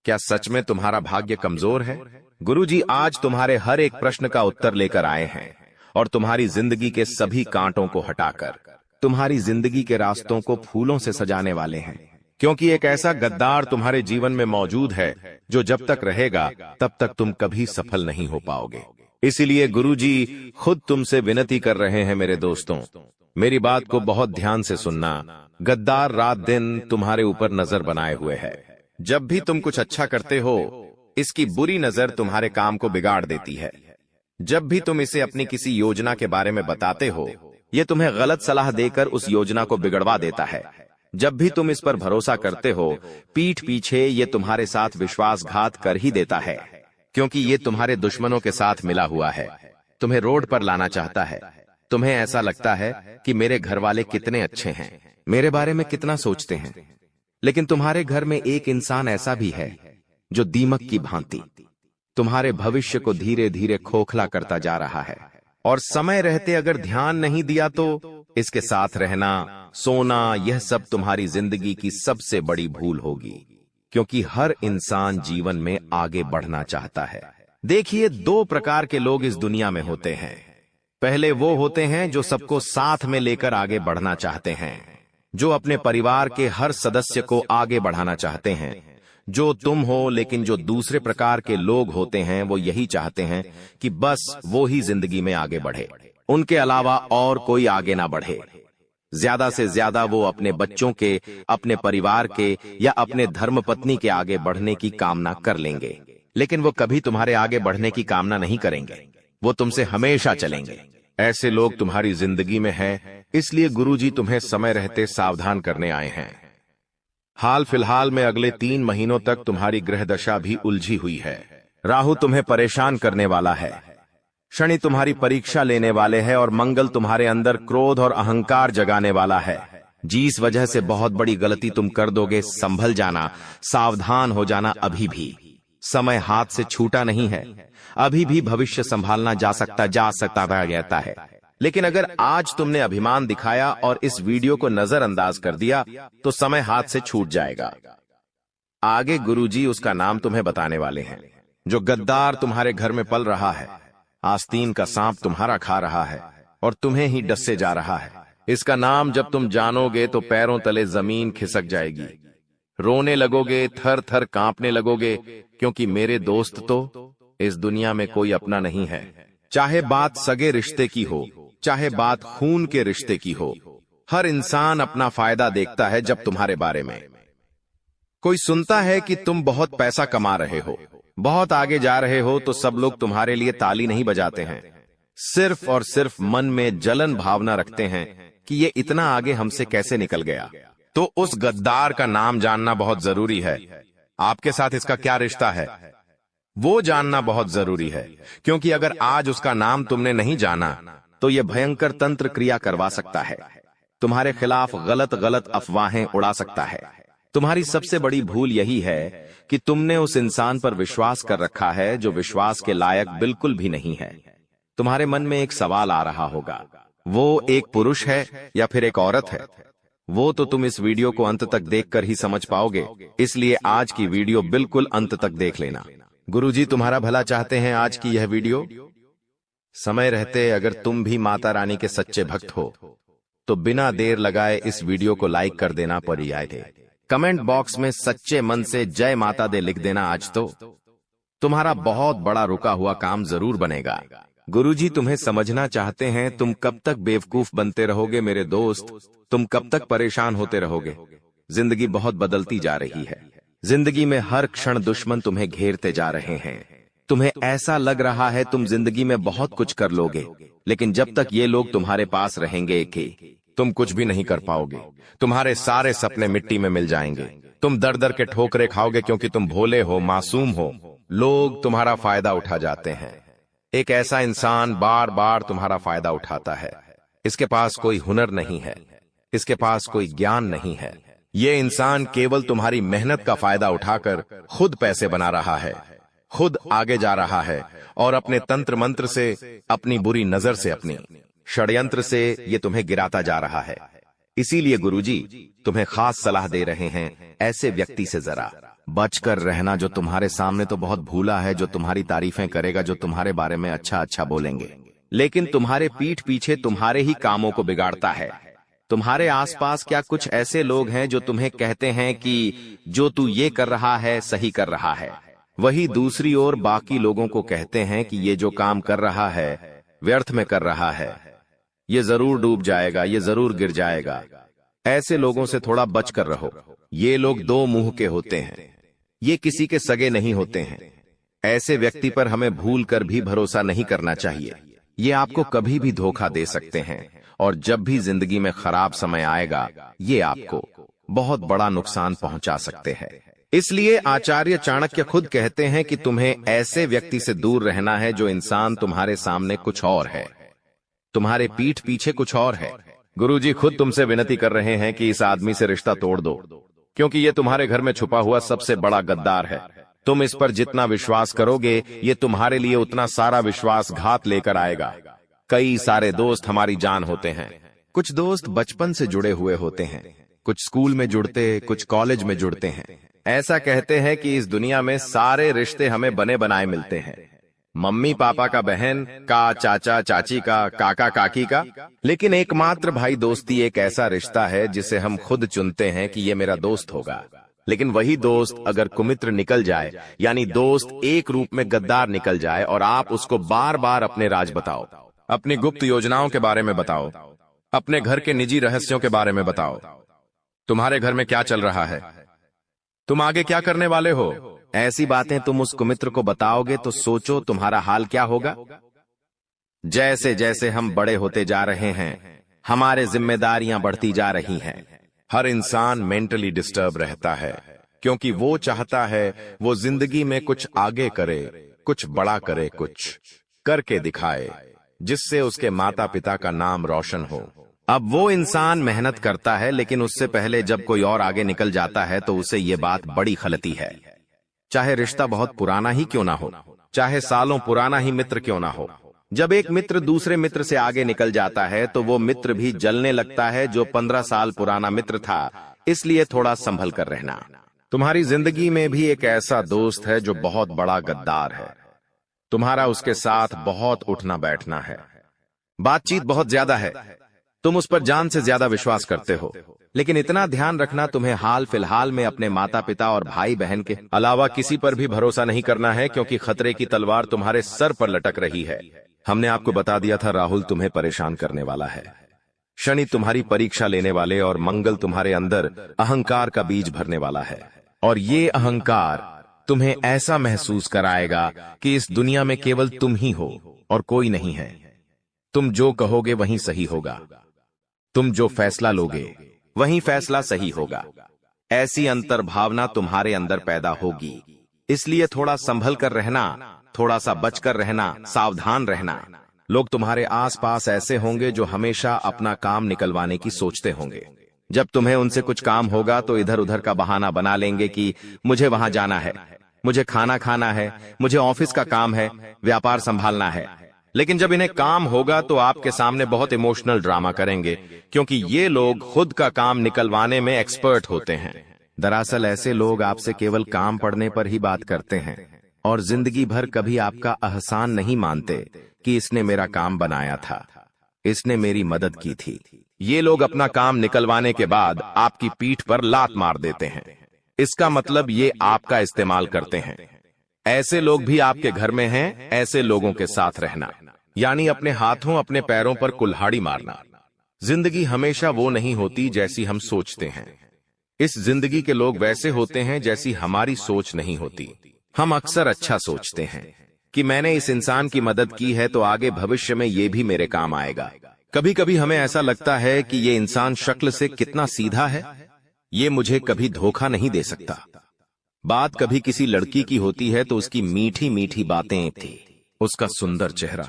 क्या सच में तुम्हारा भाग्य कमजोर है? गुरुजी आज तुम्हारे हर एक प्रश्न का उत्तर लेकर आए हैं और तुम्हारी जिंदगी के सभी कांटों को हटाकर तुम्हारी जिंदगी के रास्तों को फूलों से सजाने वाले हैं। क्योंकि एक ऐसा गद्दार तुम्हारे जीवन में मौजूद है जो जब तक रहेगा तब तक तुम कभी सफल नहीं हो पाओगे। इसीलिए गुरुजी खुद तुमसे विनती कर रहे हैं मेरे दोस्तों, मेरी बात को बहुत ध्यान से सुनना। गद्दार रात दिन तुम्हारे ऊपर नजर बनाए हुए है। जब भी तुम कुछ अच्छा करते हो, इसकी बुरी नजर तुम्हारे काम को बिगाड़ देती है। जब भी तुम इसे अपनी किसी योजना के बारे में बताते हो, ये तुम्हें गलत सलाह देकर उस योजना को बिगड़वा देता है। जब भी तुम इस पर भरोसा करते हो, पीठ पीछे ये तुम्हारे साथ विश्वासघात कर ही देता है, क्योंकि ये तुम्हारे दुश्मनों के साथ मिला हुआ है, तुम्हें रोड पर लाना चाहता है। तुम्हें ऐसा लगता है कि मेरे घर वाले कितने अच्छे हैं, मेरे बारे में कितना सोचते हैं, लेकिन तुम्हारे घर में एक इंसान ऐसा भी है जो दीमक की भांति तुम्हारे भविष्य को धीरे धीरे खोखला करता जा रहा है। और समय रहते अगर ध्यान नहीं दिया तो इसके साथ रहना, सोना, यह सब तुम्हारी जिंदगी की सबसे बड़ी भूल होगी, क्योंकि हर इंसान जीवन में आगे बढ़ना चाहता है। देखिए, 2 प्रकार के लोग इस दुनिया में होते हैं। पहले वो होते हैं जो सबको साथ में लेकर आगे बढ़ना चाहते हैं, जो अपने परिवार के हर सदस्य को आगे बढ़ाना चाहते हैं। जो तुम हो, लेकिन जो दूसरे प्रकार के लोग होते हैं वो यही चाहते हैं कि बस वो ही जिंदगी में आगे बढ़े, उनके अलावा और कोई आगे ना बढ़े। ज्यादा से ज्यादा वो अपने बच्चों के, अपने परिवार के या अपने धर्मपत्नी के आगे बढ़ने की कामना कर लेंगे, लेकिन वो कभी तुम्हारे आगे बढ़ने की कामना नहीं करेंगे। वो तुमसे हमेशा चलेंगे। ऐसे लोग तुम्हारी जिंदगी में हैं, इसलिए गुरुजी तुम्हें समय रहते सावधान करने आए हैं। हाल फिलहाल में अगले 3 महीनों तक तुम्हारी ग्रह दशा भी उलझी हुई है। राहु तुम्हें परेशान करने वाला है, शनि तुम्हारी परीक्षा लेने वाले हैं और मंगल तुम्हारे अंदर क्रोध और अहंकार जगाने वाला है। जिस वजह से बहुत बड़ी गलती तुम कर दोगे, संभल जाना, सावधान हो जाना। अभी भी समय हाथ से छूटा नहीं है, अभी भी भविष्य संभालना जा सकता रहता है। लेकिन अगर आज तुमने अभिमान दिखाया और इस वीडियो को नजरअंदाज कर दिया तो समय हाथ से छूट जाएगा। आगे गुरुजी उसका नाम तुम्हें बताने वाले हैं जो गद्दार तुम्हारे घर में पल रहा है। आस्तीन का सांप तुम्हारा खा रहा है और तुम्हें ही डसे जा रहा है। इसका नाम जब तुम जानोगे तो पैरों तले जमीन खिसक जाएगी, रोने लगोगे, थर थर कांपने लगोगे, क्योंकि मेरे दोस्त तो इस दुनिया में कोई अपना नहीं है। चाहे बात सगे रिश्ते की हो, चाहे बात खून के रिश्ते की हो, हर इंसान अपना फायदा देखता है। जब तुम्हारे बारे में कोई सुनता है कि तुम बहुत पैसा कमा रहे हो, बहुत आगे जा रहे हो, तो सब लोग तुम्हारे लिए ताली नहीं बजाते हैं, सिर्फ और सिर्फ मन में जलन भावना रखते हैं कि ये इतना आगे हमसे कैसे निकल गया। तो उस गद्दार का नाम जानना बहुत जरूरी है। आपके साथ इसका क्या रिश्ता है वो जानना बहुत जरूरी है, क्योंकि अगर आज उसका नाम तुमने नहीं जाना तो यह भयंकर तंत्र क्रिया करवा सकता है, तुम्हारे खिलाफ गलत गलत अफवाहें उड़ा सकता है। तुम्हारी सबसे बड़ी भूल यही है कि तुमने उस इंसान पर विश्वास कर रखा है जो विश्वास के लायक बिल्कुल भी नहीं है। तुम्हारे मन में एक सवाल आ रहा होगा, वो एक पुरुष है या फिर एक औरत है? वो तो तुम इस वीडियो को अंत तक देखकर ही समझ पाओगे, इसलिए आज की वीडियो बिल्कुल अंत तक देख लेना। गुरुजी तुम्हारा भला चाहते हैं। आज की यह वीडियो समय रहते अगर तुम भी माता रानी के सच्चे भक्त हो तो बिना देर लगाए इस वीडियो को लाइक कर देना पड़ेगा। कमेंट बॉक्स में सच्चे मन से जय माता दे लिख देना। आज तो तुम्हारा बहुत बड़ा रुका हुआ काम जरूर बनेगा। गुरुजी तुम्हें समझना चाहते हैं। तुम कब तक बेवकूफ बनते रहोगे मेरे दोस्त? तुम कब तक परेशान होते रहोगे? जिंदगी बहुत बदलती जा रही है। जिंदगी में हर क्षण दुश्मन तुम्हें घेरते जा रहे हैं। तुम्हें ऐसा लग रहा है तुम जिंदगी में बहुत कुछ कर लोगे, लेकिन जब तक ये लोग तुम्हारे पास रहेंगे कि तुम कुछ भी नहीं कर पाओगे। तुम्हारे सारे सपने मिट्टी में मिल जाएंगे। तुम दर दर के ठोकरे खाओगे क्योंकि तुम भोले हो, मासूम हो। लोग तुम्हारा फायदा उठा जाते हैं। एक ऐसा इंसान बार बार तुम्हारा फायदा उठाता है। इसके पास कोई हुनर नहीं है, इसके पास कोई ज्ञान नहीं है। ये इंसान केवल तुम्हारी मेहनत का फायदा उठाकर खुद पैसे बना रहा है, खुद आगे जा रहा है और अपने तंत्र मंत्र से, अपनी बुरी नजर से, अपनी षड्यंत्र से ये तुम्हें गिराता जा रहा है। इसीलिए गुरुजी तुम्हें खास सलाह दे रहे हैं, ऐसे व्यक्ति से जरा बचकर रहना जो तुम्हारे सामने तो बहुत भूला है, जो तुम्हारी तारीफें करेगा, जो तुम्हारे बारे में अच्छा अच्छा बोलेंगे, लेकिन तुम्हारे पीठ पीछे तुम्हारे ही कामों को बिगाड़ता है। तुम्हारे आसपास क्या कुछ ऐसे लोग हैं जो तुम्हें कहते हैं कि जो तू ये कर रहा है सही कर रहा है, वही दूसरी ओर बाकी लोगों को कहते हैं कि ये जो काम कर रहा है व्यर्थ में कर रहा है, ये जरूर डूब जाएगा, ये जरूर गिर जाएगा। ऐसे लोगों से थोड़ा बचकर रहो। ये लोग दो मुंह के होते हैं, ये किसी के सगे नहीं होते हैं। ऐसे व्यक्ति पर हमें भूल कर भी भरोसा नहीं करना चाहिए। ये आपको कभी भी धोखा दे सकते हैं और जब भी जिंदगी में खराब समय आएगा ये आपको बहुत बड़ा नुकसान पहुंचा सकते हैं। इसलिए आचार्य चाणक्य खुद कहते हैं कि तुम्हें ऐसे व्यक्ति से दूर रहना है जो इंसान तुम्हारे सामने कुछ और है, तुम्हारे पीठ पीछे कुछ और है। गुरुजी खुद तुमसे विनती कर रहे हैं कि इस आदमी से रिश्ता तोड़ दो, क्योंकि ये तुम्हारे घर में छुपा हुआ सबसे बड़ा गद्दार है। तुम इस पर जितना विश्वास करोगे ये तुम्हारे लिए उतना सारा विश्वासघात लेकर आएगा। कई सारे दोस्त हमारी जान होते हैं। कुछ दोस्त बचपन से जुड़े हुए होते हैं, कुछ स्कूल में जुड़ते, कुछ कॉलेज में जुड़ते हैं। ऐसा कहते हैं कि इस दुनिया में सारे रिश्ते हमें बने बनाए मिलते हैं, मम्मी पापा का, बहन का, चाचा चाची का, काका काकी का। लेकिन एकमात्र भाई दोस्ती एक ऐसा रिश्ता है जिसे हम खुद चुनते हैं कि ये मेरा दोस्त होगा। लेकिन वही दोस्त अगर कुमित्र निकल जाए, यानी दोस्त एक रूप में गद्दार निकल जाए, और आप उसको बार बार अपने राज बताओ, अपनी गुप्त योजनाओं के बारे में बताओ, अपने घर के निजी रहस्यों के बारे में बताओ, तुम्हारे घर में क्या चल रहा है, तुम आगे क्या करने वाले हो, ऐसी बातें तुम उस कुमित्र को बताओगे तो सोचो तुम्हारा हाल क्या होगा। जैसे जैसे हम बड़े होते जा रहे हैं, हमारे जिम्मेदारियां बढ़ती जा रही हैं। हर इंसान मेंटली डिस्टर्ब रहता है, क्योंकि वो चाहता है वो जिंदगी में कुछ आगे करे, कुछ बड़ा करे, कुछ करके दिखाए जिससे उसके माता पिता का नाम रोशन हो। अब वो इंसान मेहनत करता है, लेकिन उससे पहले जब कोई और आगे निकल जाता है तो उसे ये बात बड़ी खलती है। चाहे रिश्ता बहुत पुराना ही क्यों ना हो, चाहे सालों पुराना ही मित्र क्यों ना हो, जब एक मित्र दूसरे मित्र से आगे निकल जाता है तो वो मित्र भी जलने लगता है जो 15 साल पुराना मित्र था। इसलिए थोड़ा संभल कर रहना। तुम्हारी जिंदगी में भी एक ऐसा दोस्त है जो बहुत बड़ा गद्दार है। तुम्हारा उसके साथ बहुत उठना बैठना है, बातचीत बहुत ज्यादा है, तुम उस पर जान से ज्यादा विश्वास करते हो। लेकिन इतना ध्यान रखना, तुम्हें हाल फिलहाल में अपने माता पिता और भाई बहन के अलावा किसी पर भी भरोसा नहीं करना है, क्योंकि खतरे की तलवार तुम्हारे सर पर लटक रही है। हमने आपको बता दिया था राहुल तुम्हें परेशान करने वाला है। शनि तुम्हारी परीक्षा लेने वाले और मंगल तुम्हारे अंदर अहंकार का बीज भरने वाला है। और ये अहंकार तुम्हें ऐसा महसूस कराएगा कि इस दुनिया में केवल तुम ही हो और कोई नहीं है। तुम जो कहोगे वही सही होगा, तुम जो फैसला लोगे वही फैसला सही होगा। ऐसी अंतर्भावना तुम्हारे अंदर पैदा होगी। इसलिए थोड़ा संभल कर रहना, थोड़ा सा बचकर रहना, सावधान रहना। लोग तुम्हारे आसपास ऐसे होंगे जो हमेशा अपना काम निकलवाने की सोचते होंगे। जब तुम्हें उनसे कुछ काम होगा तो इधर उधर का बहाना बना लेंगे कि मुझे वहां जाना है, मुझे खाना खाना है, मुझे ऑफिस का काम है, व्यापार संभालना है। लेकिन जब इन्हें काम होगा तो आपके सामने बहुत इमोशनल ड्रामा करेंगे, क्योंकि ये लोग खुद का काम निकलवाने में एक्सपर्ट होते हैं। दरअसल ऐसे लोग आपसे केवल काम पड़ने पर ही बात करते हैं और जिंदगी भर कभी आपका एहसान नहीं मानते कि इसने मेरा काम बनाया था, इसने मेरी मदद की थी। ये लोग अपना काम निकलवाने के बाद आपकी पीठ पर लात मार देते हैं। इसका मतलब ये आपका इस्तेमाल करते हैं। ऐसे लोग भी आपके घर में हैं। ऐसे लोगों के साथ रहना यानी अपने हाथों अपने पैरों पर कुल्हाड़ी मारना। जिंदगी हमेशा वो नहीं होती जैसी हम सोचते हैं। इस जिंदगी के लोग वैसे होते हैं जैसी हमारी सोच नहीं होती। हम अक्सर अच्छा सोचते हैं कि मैंने इस इंसान की मदद की है तो आगे भविष्य में ये भी मेरे काम आएगा। कभी कभी हमें ऐसा लगता है कि ये इंसान शक्ल से कितना सीधा है, ये मुझे कभी धोखा नहीं दे सकता। बात कभी किसी लड़की की होती है तो उसकी मीठी मीठी बातें थी, उसका सुंदर चेहरा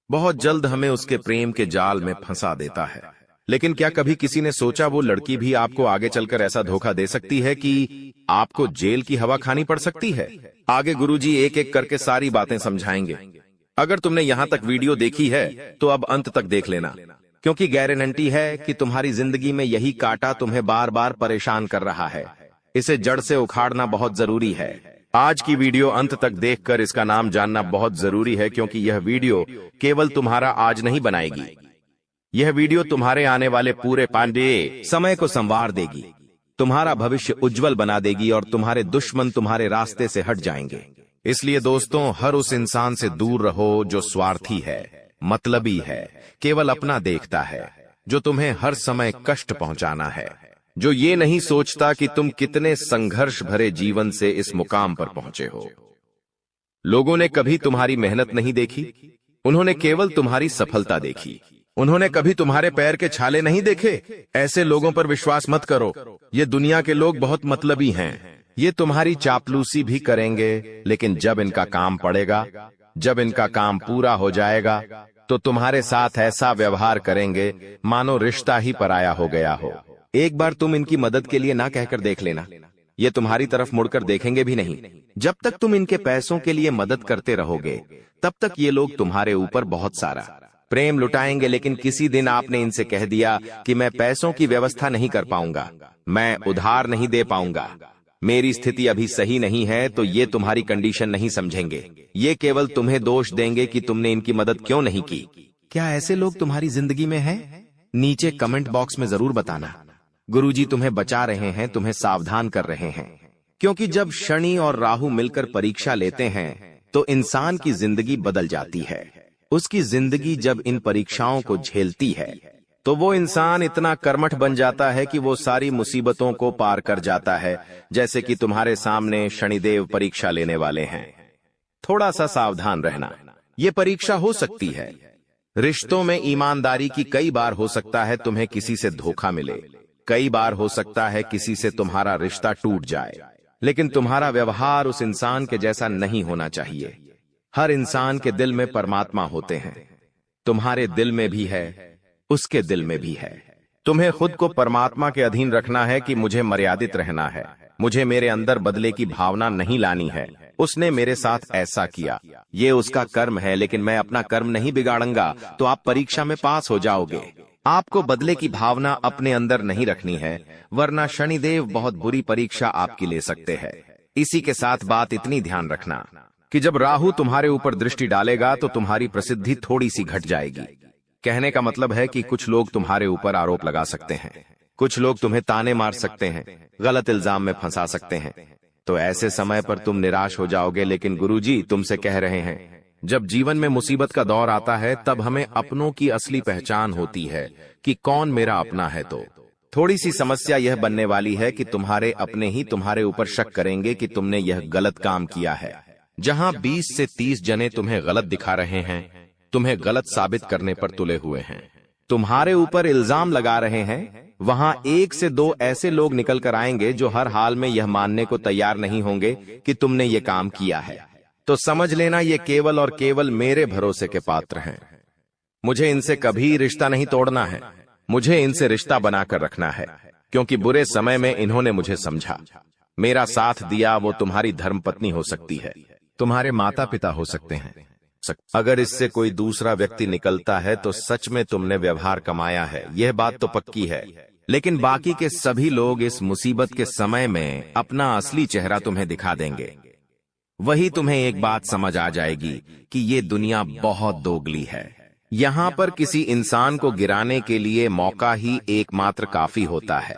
बहुत जल्द हमें उसके प्रेम के जाल में फंसा देता है। लेकिन क्या कभी किसी ने सोचा वो लड़की भी आपको आगे चलकर ऐसा धोखा दे सकती है कि आपको जेल की हवा खानी पड़ सकती है? आगे गुरुजी एक एक करके सारी बातें समझाएंगे। अगर तुमने यहां तक वीडियो देखी है तो अब अंत तक देख लेना, क्योंकि गारंटी है कि तुम्हारी जिंदगी में यही कांटा तुम्हें बार बार परेशान कर रहा है। इसे जड़ से उखाड़ना बहुत जरूरी है। आज की वीडियो अंत तक देखकर इसका नाम जानना बहुत जरूरी है, क्योंकि यह वीडियो केवल तुम्हारा आज नहीं बनाएगी, यह वीडियो तुम्हारे आने वाले पूरे पांडे समय को संवार देगी, तुम्हारा भविष्य उज्जवल बना देगी और तुम्हारे दुश्मन तुम्हारे रास्ते से हट जाएंगे। इसलिए दोस्तों, हर उस इंसान से दूर रहो जो स्वार्थी है, मतलबी है, केवल अपना देखता है, जो तुम्हें हर समय कष्ट पहुंचाना है, जो ये नहीं सोचता कि तुम कितने संघर्ष भरे जीवन से इस मुकाम पर पहुंचे हो। लोगों ने कभी तुम्हारी मेहनत नहीं देखी, उन्होंने केवल तुम्हारी सफलता देखी। उन्होंने कभी तुम्हारे पैर के छाले नहीं देखे। ऐसे लोगों पर विश्वास मत करो। ये दुनिया के लोग बहुत मतलबी हैं। ये तुम्हारी चापलूसी भी करेंगे, लेकिन जब इनका काम पड़ेगा, जब इनका काम पूरा हो जाएगा, तो तुम्हारे साथ ऐसा व्यवहार करेंगे मानो रिश्ता ही पराया हो गया हो। एक बार तुम इनकी मदद के लिए ना कहकर देख लेना, ये तुम्हारी तरफ मुड़कर देखेंगे भी नहीं। जब तक तुम इनके पैसों के लिए मदद करते रहोगे, तब तक ये लोग तुम्हारे ऊपर बहुत सारा प्रेम लुटाएंगे। लेकिन किसी दिन आपने इनसे कह दिया कि मैं पैसों की व्यवस्था नहीं कर पाऊंगा, मैं उधार नहीं दे पाऊंगा, मेरी स्थिति अभी सही नहीं है तो ये तुम्हारी कंडीशन नहीं समझेंगे। ये केवल तुम्हें दोष देंगे कि तुमने इनकी मदद क्यों नहीं की। क्या ऐसे लोग तुम्हारी जिंदगी में हैं? नीचे कमेंट बॉक्स में जरूर बताना। गुरुजी तुम्हें बचा रहे हैं, तुम्हें सावधान कर रहे हैं, क्योंकि जब शनि और राहु मिलकर परीक्षा लेते हैं तो इंसान की जिंदगी बदल जाती है। उसकी जिंदगी जब इन परीक्षाओं को झेलती है तो वो इंसान इतना कर्मठ बन जाता है कि वो सारी मुसीबतों को पार कर जाता है। जैसे कि तुम्हारे सामने शनिदेव परीक्षा लेने वाले हैं। थोड़ा सा सावधान रहना। ये परीक्षा हो सकती है। रिश्तों में ईमानदारी की कई बार हो सकता है तुम्हें किसी से धोखा मिले, कई बार हो सकता है किसी से तुम्हारा रिश्ता टूट जाए, लेकिन तुम्हारा व्यवहार उस इंसान के जैसा नहीं होना चाहिए। हर इंसान के दिल में परमात्मा होते हैं। तुम्हारे दिल में भी है, उसके दिल में भी है। तुम्हें खुद को परमात्मा के अधीन रखना है कि मुझे मर्यादित रहना है, मुझे मेरे अंदर बदले की भावना नहीं लानी है। उसने मेरे साथ ऐसा किया, ये उसका कर्म है, लेकिन मैं अपना कर्म नहीं बिगाड़ूंगा तो आप परीक्षा में पास हो जाओगे। आपको बदले की भावना अपने अंदर नहीं रखनी है, वरना शनिदेव बहुत बुरी परीक्षा आपकी ले सकते हैं। इसी के साथ बात इतनी ध्यान रखना कि जब राहु तुम्हारे ऊपर दृष्टि डालेगा तो तुम्हारी प्रसिद्धि थोड़ी सी घट जाएगी। कहने का मतलब है कि कुछ लोग तुम्हारे ऊपर आरोप लगा सकते हैं, कुछ लोग तुम्हें ताने मार सकते हैं, गलत इल्जाम में फंसा सकते हैं। तो ऐसे समय पर तुम निराश हो जाओगे। लेकिन गुरुजी तुमसे कह रहे हैं, जब जीवन में मुसीबत का दौर आता है तब हमें अपनों की असली पहचान होती है कि कौन मेरा अपना है। तो थोड़ी सी समस्या यह बनने वाली है कि तुम्हारे अपने ही तुम्हारे ऊपर शक करेंगे कि तुमने यह गलत काम किया है। जहां 20 से 30 जने तुम्हें गलत दिखा रहे हैं, तुम्हें गलत साबित करने पर तुले हुए हैं, तुम्हारे ऊपर इल्जाम लगा रहे हैं, वहां 1 से 2 ऐसे लोग निकल कर आएंगे जो हर हाल में यह मानने को तैयार नहीं होंगे कि तुमने ये काम किया है। तो समझ लेना ये केवल और केवल मेरे भरोसे के पात्र हैं। मुझे इनसे कभी रिश्ता नहीं तोड़ना है, मुझे इनसे रिश्ता बनाकर रखना है, क्योंकि बुरे समय में इन्होंने मुझे समझा, मेरा साथ दिया। वो तुम्हारी धर्मपत्नी हो सकती है, तुम्हारे माता पिता हो सकते हैं। अगर इससे कोई दूसरा व्यक्ति निकलता है तो सच में तुमने व्यवहार कमाया है, यह बात तो पक्की है। लेकिन बाकी के सभी लोग इस मुसीबत के समय में अपना असली चेहरा तुम्हें दिखा देंगे। वही तुम्हें एक बात समझ आ जाएगी कि ये दुनिया बहुत दोगली है। यहाँ पर किसी इंसान को गिराने के लिए मौका ही एकमात्र काफी होता है,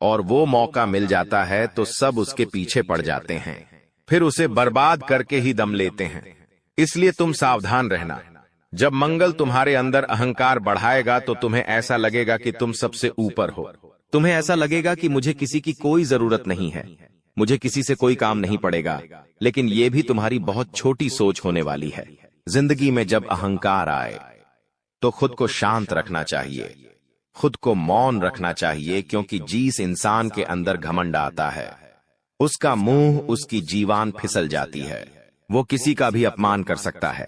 और वो मौका मिल जाता है तो सब उसके पीछे पड़ जाते हैं, फिर उसे बर्बाद करके ही दम लेते हैं। इसलिए तुम सावधान रहना। जब मंगल तुम्हारे अंदर अहंकार बढ़ाएगा तो तुम्हें ऐसा लगेगा कि तुम सबसे ऊपर हो। तुम्हें ऐसा लगेगा कि मुझे किसी की कोई जरूरत नहीं है, मुझे किसी से कोई काम नहीं पड़ेगा। लेकिन यह भी तुम्हारी बहुत छोटी सोच होने वाली है। जिंदगी में जब अहंकार आए तो खुद को शांत रखना चाहिए, खुद को मौन रखना चाहिए, क्योंकि जिस इंसान के अंदर घमंड आता है उसका मुंह, उसकी जीवान फिसल जाती है। वो किसी का भी अपमान कर सकता है,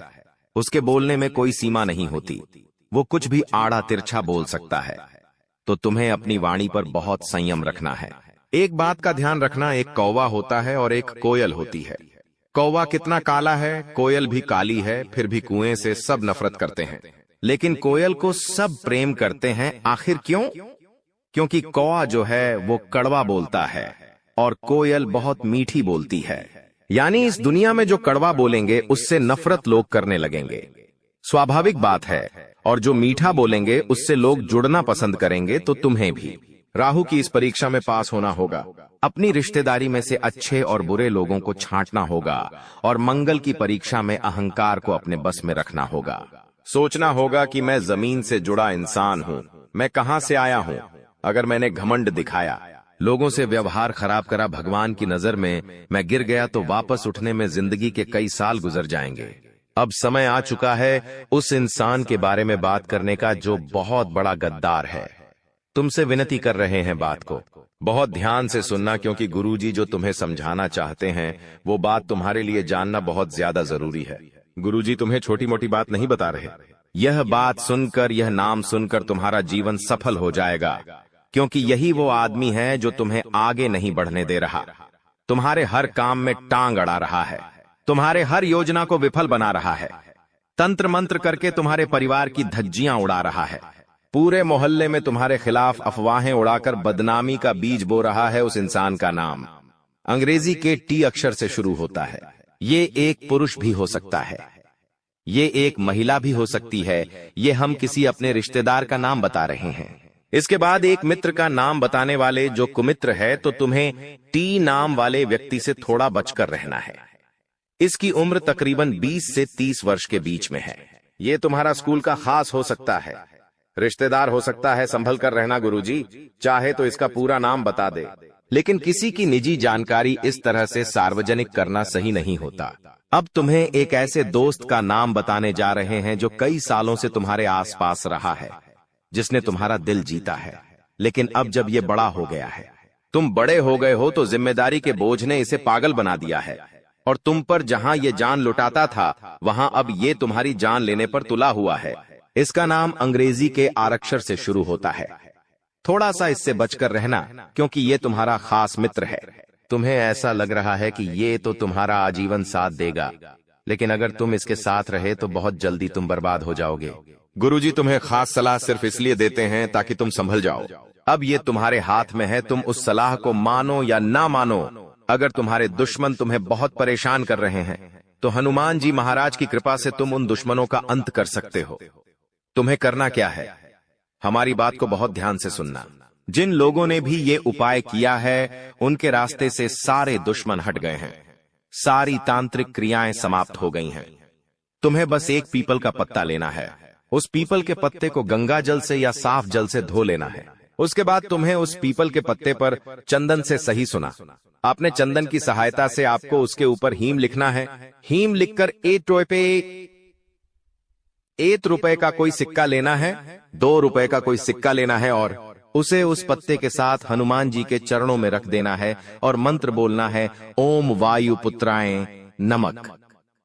उसके बोलने में कोई सीमा नहीं होती, वो कुछ भी आड़ा तिरछा बोल सकता है। तो तुम्हें अपनी वाणी पर बहुत संयम रखना है। एक बात का ध्यान रखना, एक कौवा होता है और एक कोयल होती है। कौवा कितना काला है, कोयल भी काली है, फिर भी कुएं से सब नफरत करते हैं, लेकिन कोयल को सब प्रेम करते हैं। आखिर क्यों? क्योंकि कौवा जो है वो कड़वा बोलता है और कोयल बहुत मीठी बोलती है। यानी इस दुनिया में जो कड़वा बोलेंगे उससे नफरत लोग करने लगेंगे, स्वाभाविक बात है। और जो मीठा बोलेंगे उससे लोग जुड़ना पसंद करेंगे। तो तुम्हें भी राहु की इस परीक्षा में पास होना होगा। अपनी रिश्तेदारी में से अच्छे और बुरे लोगों को छांटना होगा, और मंगल की परीक्षा में अहंकार को अपने बस में रखना होगा। सोचना होगा कि मैं जमीन से जुड़ा इंसान हूं, मैं कहां से आया हूं। अगर मैंने घमंड दिखाया, लोगों से व्यवहार खराब करा, भगवान की नजर में मैं गिर गया, तो वापस उठने में जिंदगी के कई साल गुजर जाएंगे। अब समय आ चुका है उस इंसान के बारे में बात करने का जो बहुत बड़ा गद्दार है। तुमसे विनती कर रहे हैं, बात को बहुत ध्यान से सुनना, क्योंकि गुरुजी जो तुम्हें समझाना चाहते हैं वो बात तुम्हारे लिए जानना बहुत ज्यादा जरूरी है। गुरुजी तुम्हें छोटी मोटी बात नहीं बता रहे। यह बात सुनकर, यह नाम सुनकर तुम्हारा जीवन सफल हो जाएगा, क्योंकि यही वो आदमी है जो तुम्हें आगे नहीं बढ़ने दे रहा, तुम्हारे हर काम में टांग अड़ा रहा है, तुम्हारे हर योजना को विफल बना रहा है, तंत्र मंत्र करके तुम्हारे परिवार की धज्जियां उड़ा रहा है, पूरे मोहल्ले में तुम्हारे खिलाफ अफवाहें उड़ाकर बदनामी का बीज बो रहा है। उस इंसान का नाम अंग्रेजी के टी अक्षर से शुरू होता है। ये एक पुरुष भी हो सकता है, ये एक महिला भी हो सकती है। ये हम किसी अपने रिश्तेदार का नाम बता रहे हैं। इसके बाद एक मित्र का नाम बताने वाले जो कुमित्र है, तो तुम्हें टी नाम वाले व्यक्ति से थोड़ा बचकर रहना है। इसकी उम्र तकरीबन 20 से 30 वर्ष के बीच में है। ये तुम्हारा स्कूल का खास हो सकता है, रिश्तेदार हो सकता है। संभल कर रहना गुरुजी, चाहे तो इसका पूरा नाम बता दे, लेकिन किसी की निजी जानकारी इस तरह से सार्वजनिक करना सही नहीं होता। अब तुम्हें एक ऐसे दोस्त का नाम बताने जा रहे हैं जो कई सालों से तुम्हारे आसपास रहा है, जिसने तुम्हारा दिल जीता है, लेकिन अब जब ये बड़ा हो गया है, तुम बड़े हो गए हो, तो जिम्मेदारी के बोझ ने इसे पागल बना दिया है और तुम पर जहां ये जान लुटाता था, वहां अब ये तुम्हारी जान लेने पर तुला हुआ है। इसका नाम अंग्रेजी के आरक्षर से शुरू होता है। थोड़ा सा इससे बचकर रहना, क्योंकि ये तुम्हारा खास मित्र है। तुम्हें ऐसा लग रहा है कि ये तो तुम्हारा आजीवन साथ देगा, लेकिन अगर तुम इसके साथ रहे तो बहुत जल्दी तुम बर्बाद हो जाओगे। गुरुजी तुम्हें खास सलाह सिर्फ इसलिए देते हैं ताकि तुम संभल जाओ। अब ये तुम्हारे हाथ में है, तुम उस सलाह को मानो या ना मानो। अगर तुम्हारे दुश्मन तुम्हें बहुत परेशान कर रहे हैं, तो हनुमान जी महाराज की कृपा से तुम उन दुश्मनों का अंत कर सकते हो। तुम्हें करना क्या है, हमारी बात को बहुत ध्यान से सुनना। जिन लोगों ने भी ये उपाय किया है, उनके रास्ते से सारे दुश्मन हट गए हैं, सारी तांत्रिक क्रियाएं समाप्त हो गई हैं। तुम्हें बस एक पीपल का पत्ता लेना है। उस पीपल के पत्ते को गंगा जल से या साफ जल से धो लेना है। उसके बाद तुम्हें उस पीपल के पत्ते पर चंदन से, सही सुना, आपने चंदन की सहायता से आपको उसके ऊपर हीम लिखना है। हीम लिखकर 1 रुपए का कोई सिक्का लेना है, 2 रुपए का कोई सिक्का लेना है और उसे उस पत्ते के साथ हनुमान जी के चरणों में रख देना है और मंत्र बोलना है, ओम वायु पुत्राय नमक।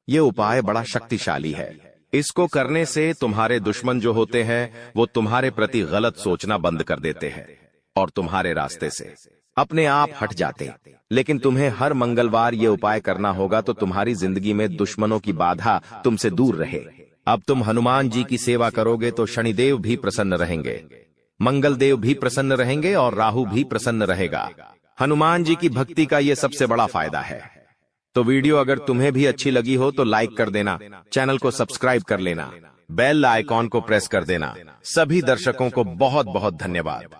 ये उपाय बड़ा शक्तिशाली है। इसको करने से तुम्हारे दुश्मन जो होते हैं, वो तुम्हारे प्रति गलत सोचना बंद कर देते हैं और तुम्हारे रास्ते से अपने आप हट जाते। लेकिन तुम्हें हर मंगलवार ये उपाय करना होगा, तो तुम्हारी जिंदगी में दुश्मनों की बाधा तुमसे दूर रहे। अब तुम हनुमान जी की सेवा करोगे तो शनिदेव भी प्रसन्न रहेंगे, मंगलदेव भी प्रसन्न रहेंगे और राहु भी प्रसन्न रहेगा। हनुमान जी की भक्ति का ये सबसे बड़ा फायदा है। तो वीडियो अगर तुम्हें भी अच्छी लगी हो तो लाइक कर देना, चैनल को सब्सक्राइब कर लेना, बेल आइकॉन को प्रेस कर देना। सभी दर्शकों को बहुत बहुत धन्यवाद।